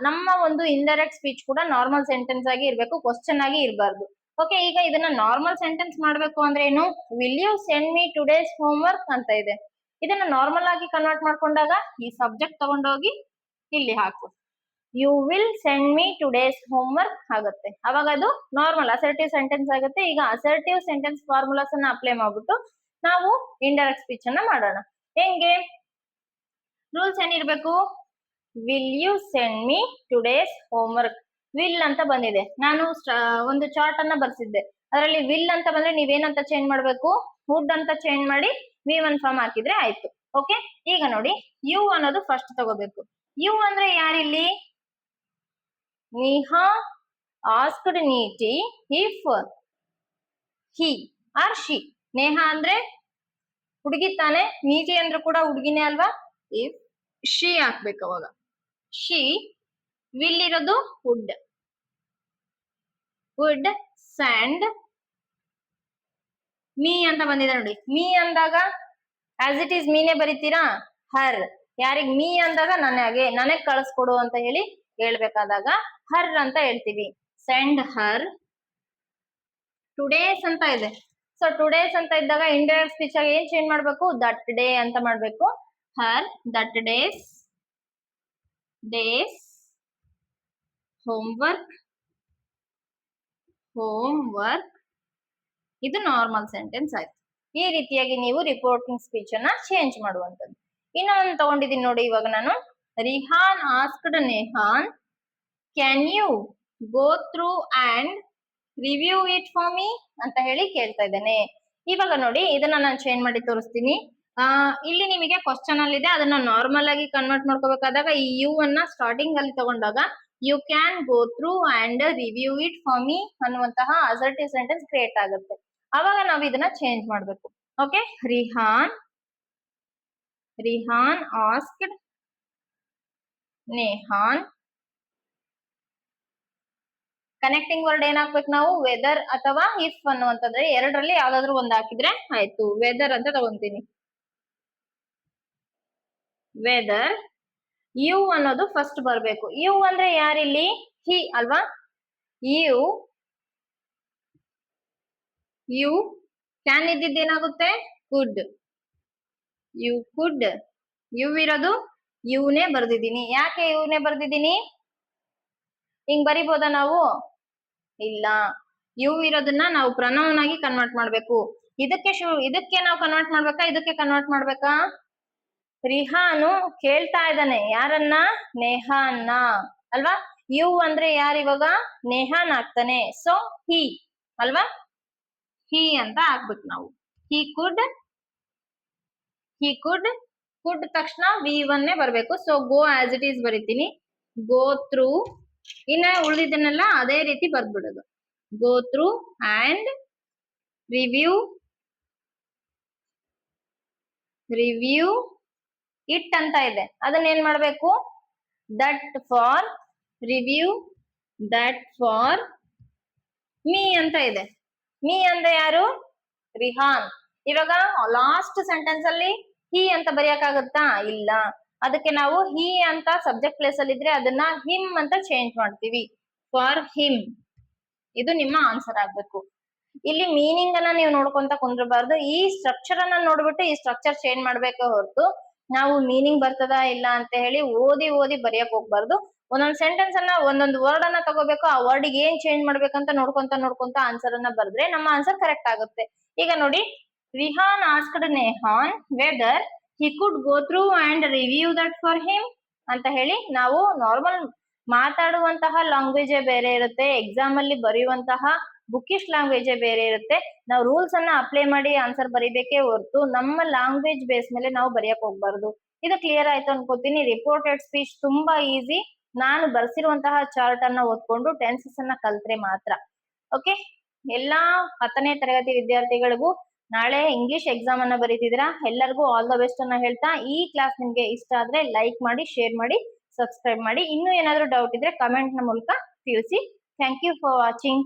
ನಮ್ಮ ಒಂದು ಇಂಡೈರೆಕ್ಟ್ ಸ್ಪೀಚ್ ಕೂಡ ನಾರ್ಮಲ್ ಸೆಂಟೆನ್ಸ್ ಆಗಿ ಇರ್ಬೇಕು, ಕ್ವಶನ್ ಆಗಿ ಇರಬಾರ್ದು. ಓಕೆ, ಈಗ ಇದನ್ನ ನಾರ್ಮಲ್ ಸೆಂಟೆನ್ಸ್ ಮಾಡ್ಬೇಕು ಅಂದ್ರೆ ಏನು? Will you send me today's home work ಅಂತ ಇದೆ. ಇದನ್ನ ನಾರ್ಮಲ್ ಆಗಿ ಕನ್ವರ್ಟ್ ಮಾಡ್ಕೊಂಡಾಗ ಈ ಸಬ್ಜೆಕ್ಟ್ ತಗೊಂಡೋಗಿ ಇಲ್ಲಿ ಹಾಕು. You will send me today's home work ಆಗುತ್ತೆ. ಅವಾಗ ಅದು ನಾರ್ಮಲ್ ಅಸರ್ಟಿವ್ ಸೆಂಟೆನ್ಸ್ ಆಗುತ್ತೆ. ಈಗ ಅಸರ್ಟಿವ್ ಸೆಂಟೆನ್ಸ್ ಫಾರ್ಮುಲಾಸ್ ಅನ್ನ ಅಪ್ಲೈ ಮಾಡ್ಬಿಟ್ಟು ನಾವು ಇಂಡೈರೆಕ್ಟ್ ಸ್ಪೀಚ್ ಅನ್ನ ಮಾಡೋಣ. ಹೆಂಗೆ? ರೂಲ್ಸ್ ಏನಿರ್ಬೇಕು? Will you send me today's home work. Will ಅಂತ ಬಂದಿದೆ, ನಾನು ಒಂದು ಚಾರ್ಟ್ ಅನ್ನ ಬರ್ಸಿದ್ದೆ. ಅದರಲ್ಲಿ ವಿಲ್ ಅಂತ ಬಂದ್ರೆ ನೀವೇನಂತ ಚೇಂಜ್ ಮಾಡ್ಬೇಕು? ವುಡ್ ಅಂತ ಚೇಂಜ್ ಮಾಡಿ V1 ಫಾರ್ಮ್ ಹಾಕಿದ್ರೆ ಆಯ್ತು. ಓಕೆ, ಈಗ ನೋಡಿ ಯು ಅನ್ನೋದು ಫಸ್ಟ್ ತಗೋಬೇಕು. ಯು ಅಂದ್ರೆ ಯಾರಿಲ್ಲಿ? ನೇಹಾ ಆಸ್ಕ್ಡ್ ನೀತಿ if he or she. Neha ಅಂದ್ರೆ ಹುಡುಗಿ ತಾನೆ, ನೀತಿ ಅಂದ್ರೆ ಕೂಡ ಹುಡುಗಿನೇ ಅಲ್ವಾ. ಇಫ್ ಶಿ ಹಾಕ್ಬೇಕು. ಅವಾಗ ಶಿ. ವಿಲ್ ಇರೋದು ವುಡ್ ಸ್ಯಾಂಡ್. ಮೀ ಅಂತ ಬಂದಿದೆ ನೋಡಿ. ಮೀ ಅಂದಾಗ ಆಸ್ ಇಟ್ ಈಸ್ ಮೀನೇ ಬರೀತೀರಾ? ಹರ್. ಯಾರಿಗ್ ಮೀ ಅಂದಾಗ ನನಗ್ ಕಳಿಸ್ಕೊಡು ಅಂತ ಹೇಳಿ ಹೇಳ್ಬೇಕಾದಾಗ ಹರ್ ಅಂತ ಹೇಳ್ತೀವಿ. ಸೆಂಡ್ ಹರ್. ಟುಡೇಸ್ ಅಂತ ಇದೆ. ಸೊ ಟುಡೇಸ್ ಅಂತ ಇದ್ದಾಗ ಇಂಡೈರೆಕ್ಟ್ ಸ್ಪೀಚ್ ಆಗಿ ಏನ್ ಚೇಂಜ್ ಮಾಡ್ಬೇಕು? ದಟ್ ಡೇ ಅಂತ ಮಾಡ್ಬೇಕು. Her that days homework home work. ಇದು ನಾರ್ಮಲ್ ಸೆಂಟೆನ್ಸ್ ಆಯ್ತು. ಈ ರೀತಿಯಾಗಿ ನೀವು ರಿಪೋರ್ಟಿಂಗ್ ಸ್ಪೀಚ್ ಅನ್ನ ಚೇಂಜ್ ಮಾಡುವಂತದ್ದು. ಇನ್ನೊಂದು ತಗೊಂಡಿದ್ದೀನಿ ನೋಡಿ ಇವಾಗ ನಾನು. ರಿಹಾನ್ ಆಸ್ಕ್ಡ್ ನೇಹಾನ್, can you go through and review it for me ಅಂತ ಹೇಳಿ ಕೇಳ್ತಾ ಇದ್ದೇನೆ. ಇವಾಗ ನೋಡಿ ಇದನ್ನ ನಾನು ಚೇಂಜ್ ಮಾಡಿ ತೋರಿಸ್ತೀನಿ. ಇಲ್ಲಿ ನಿಮಗೆ ಕ್ವಶನ್ ಅಲ್ಲಿ ಇದೆ, ಅದನ್ನ ನಾರ್ಮಲ್ ಆಗಿ ಕನ್ವರ್ಟ್ ಮಾಡ್ಕೋಬೇಕಾದಾಗ ಈ ಯು ಅನ್ನ ಸ್ಟಾರ್ಟಿಂಗ್ ಅಲ್ಲಿ ತಗೊಂಡಾಗ you can go through and review it for me ಅನ್ನುವಂತಹ ಅಸರ್ಟಿವ್ ಸೆಂಟೆನ್ಸ್ ಕ್ರಿಯೇಟ್ ಆಗುತ್ತೆ. ಅವಾಗ ನಾವು ಇದನ್ನ ಚೇಂಜ್ ಮಾಡ್ಬೇಕು. ಓಕೆ, ರಿಹಾನ್ ಆಸ್ಕ್ಡ್ ನೇಹಾನ್. ಕನೆಕ್ಟಿಂಗ್ ವರ್ಡ್ ಏನ್ ಹಾಕ್ಬೇಕು ನಾವು? ವೆದರ್ ಅಥವಾ ಇಫ್ ಅನ್ನುವಂಥದ್ರೆ ಎರಡರಲ್ಲಿ ಯಾವ್ದಾದ್ರು ಒಂದ್ ಹಾಕಿದ್ರೆ ಆಯ್ತು. ವೆದರ್ ಅಂತ ತಗೊಂತೀನಿ. ವೆದರ್, ಯು ಅನ್ನೋದು ಫಸ್ಟ್ ಬರ್ಬೇಕು. ಯು ಅಂದ್ರೆ ಯಾರಿಲ್ಲಿ? ಹಿ ಅಲ್ವಾ? ಯು ಕ್ಯಾನ್ ಇದ್ದಿದ್ದೇನಾಗುತ್ತೆ? ಕುಡ್. You could. ಯು ಇರೋದು ಯುನೇ ಬರ್ದಿದ್ದೀನಿ. ಯಾಕೆ ಯುನೇ ಬರ್ದಿದ್ದೀನಿ? ಹಿಂಗ್ ಬರಿಬೋದಾ ನಾವು? ಇಲ್ಲ, ಯು ಇರೋದನ್ನ ನಾವು ಪ್ರನೌನ್ ಆಗಿ ಕನ್ವರ್ಟ್ ಮಾಡ್ಬೇಕು. ಇದಕ್ಕೆ ನಾವು ಕನ್ವರ್ಟ್ ಮಾಡ್ಬೇಕಾ? ಇದಕ್ಕೆ ಕನ್ವರ್ಟ್ ಮಾಡ್ಬೇಕಾ? ರಿಹಾನು ಕೇಳ್ತಾ ಇದ್ದಾನೆ ಯಾರನ್ನ? ನೇಹಾನ್ನ ಅಲ್ವಾ? ಯು ಅಂದ್ರೆ ಯಾರು ಇವಾಗ? ನೇಹಾನ್ ಆಗ್ತಾನೆ. ಸೊ ಹಿ ಅಲ್ವಾ? ಹಿ ಅಂತ ಹಾಕ್ಬೇಕು ನಾವು. ಹಿ ಕುಡ್ ಕುಡ್ ತಕ್ಷಣ V1 ಬರ್ಬೇಕು. So go as it is ಬರಿತೀನಿ. Go through. ಇನ್ನ ಉಳಿದಿದ್ದನ್ನೆಲ್ಲ ಅದೇ ರೀತಿ ಬರ್ದ್ಬಿಡೋದು. Go through and review it ಅಂತ ಇದೆ. ಅದನ್ನ ಏನ್ ಮಾಡ್ಬೇಕು? That for review that for me ಅಂತ ಇದೆ. ಮೀ ಅಂದ್ರೆ ಯಾರು? ರಿಹಾನ್. ಇವಾಗ ಲಾಸ್ಟ್ ಸೆಂಟೆನ್ಸ್ ಅಲ್ಲಿ ಹಿ ಅಂತ ಬರೆಯಕ್ಕಾಗತ್ತಾ? ಇಲ್ಲ. ಅದಕ್ಕೆ ನಾವು ಹಿ ಅಂತ ಸಬ್ಜೆಕ್ಟ್ ಪ್ಲೇಸ್ ಅಲ್ಲಿ ಇದ್ರೆ ಅದನ್ನ ಹಿಮ್ ಅಂತ ಚೇಂಜ್ ಮಾಡ್ತೀವಿ. For him. ಇದು ನಿಮ್ಮ ಆನ್ಸರ್ ಆಗ್ಬೇಕು. ಇಲ್ಲಿ ಮೀನಿಂಗ್ ಅನ್ನ ನೀವು ನೋಡ್ಕೊಂತ ಕುಂದ್ರಬಾರ್ದು. ಈ ಸ್ಟ್ರಕ್ಚರ್ ಅನ್ನ ನೋಡ್ಬಿಟ್ಟು ಈ ಸ್ಟ್ರಕ್ಚರ್ ಚೇಂಜ್ ಮಾಡ್ಬೇಕೇ ಹೊರತು ನಾವು ಮೀನಿಂಗ್ ಬರ್ತದ ಇಲ್ಲ ಅಂತ ಹೇಳಿ ಓದಿ ಬರೆಯಕ್ ಹೋಗ್ಬಾರ್ದು. ಒಂದೊಂದ್ ಸೆಂಟೆನ್ಸ್ ಅನ್ನ ಒಂದೊಂದು ವರ್ಡ್ ಅನ್ನ ತಗೋಬೇಕು. ಆ ವರ್ಡ್ ಏನ್ ಚೇಂಜ್ ಮಾಡ್ಬೇಕಂತ ನೋಡ್ಕೊಂತ ಆನ್ಸರ್ ಅನ್ನ ಬರ್ದ್ರೆ ನಮ್ಮ ಆನ್ಸರ್ ಕರೆಕ್ಟ್ ಆಗುತ್ತೆ. ಈಗ ನೋಡಿ, ರಿಹಾನ್ ಆಸ್ಕ್ಡ್ ನೇಹಾನ್ whether he could go through and review that for him ಅಂತ ಹೇಳಿ ನಾವು ನಾರ್ಮಲ್ ಮಾತಾಡುವಂತಹ ಲ್ಯಾಂಗ್ವೇಜ್ ಬೇರೆ ಇರುತ್ತೆ, ಎಕ್ಸಾಮ್ ಅಲ್ಲಿ ಬರೆಯುವಂತಹ ಬುಕ್ಕಿಶ್ ಲ್ಯಾಂಗ್ವೇಜ್ ಬೇರೆ ಇರುತ್ತೆ. ನಾವು ರೂಲ್ಸ್ ಅನ್ನ ಅಪ್ಲೈ ಮಾಡಿ ಆನ್ಸರ್ ಬರಿಬೇಕೇ ಹೊರತು ನಮ್ಮ ಲ್ಯಾಂಗ್ವೇಜ್ ಬೇಸ್ ಮೇಲೆ ನಾವು ಬರೆಯಕ್ ಹೋಗ್ಬಾರ್ದು. ಇದು ಕ್ಲಿಯರ್ ಆಯ್ತು ಅನ್ಕೋತೀನಿ. ರಿಪೋರ್ಟೆಡ್ ಸ್ಪೀಚ್ ತುಂಬಾ ಈಸಿ. ನಾನು ಬರ್ಸಿರುವಂತಹ ಚಾರ್ಟ್ ಅನ್ನ ಓದ್ಕೊಂಡು ಟೆನ್ಸಸ್ ಅನ್ನ ಕಲ್ತ್ರೆ ಮಾತ್ರ. ಓಕೆ, ಎಲ್ಲಾ 10ನೇ ತರಗತಿ ವಿದ್ಯಾರ್ಥಿಗಳಿಗೂ ನಾಳೆ ಇಂಗ್ಲಿಷ್ ಎಕ್ಸಾಮ್ ಅನ್ನ ಬರೀತಿದ್ದೀರಾ. ಎಲ್ಲರಿಗೂ ಆಲ್ ದ ಬೆಸ್ಟ್ ಅನ್ನ ಹೇಳ್ತಾ, ಈ ಕ್ಲಾಸ್ ನಿಮ್ಗೆ ಇಷ್ಟ ಆದ್ರೆ ಲೈಕ್ ಮಾಡಿ, ಶೇರ್ ಮಾಡಿ, ಸಬ್ಸ್ಕ್ರೈಬ್ ಮಾಡಿ. ಇನ್ನೂ ಏನಾದ್ರೂ ಡೌಟ್ ಇದ್ರೆ ಕಮೆಂಟ್ ನ ಮೂಲಕ ತಿಳಿಸಿ. Thank you for watching.